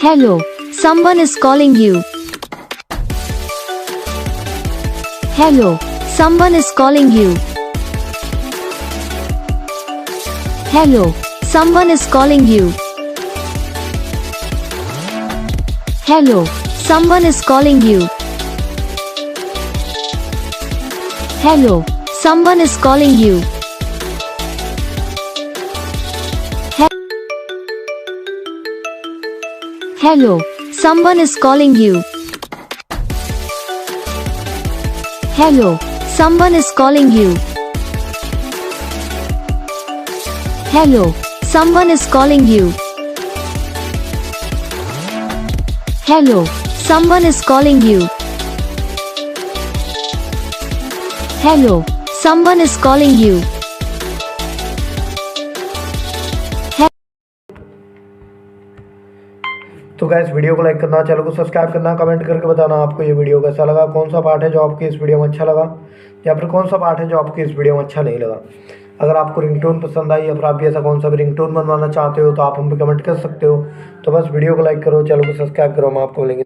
Hello, someone is calling you. Hello, someone is calling you. Hello, someone is calling you. Hello, someone is calling you. Hello, someone is calling you. Hello, someone is calling you. Hello, someone is calling you. Hello, someone is calling you. Hello, someone is calling you. Hello, someone is calling you. तो guys video को like करना, channel को subscribe करना, comment करके बताना आपको ये video कैसा लगा, कौन सा पार्ट है जो आपको इस वीडियो में अच्छा लगा या फिर कौन सा पार्ट है जो आपको इस वीडियो में अच्छा नहीं लगा। अगर आपको रिंगटोन पसंद आई या फिर आप भी ऐसा कौन सा भी रिंगटोन बनवाना चाहते हो तो आप हम पे कमेंट कर सकते हो। तो बस वीडियो को लाइक करो, चैनल को सब्सक्राइब करो, हम आपको मिलेंगे।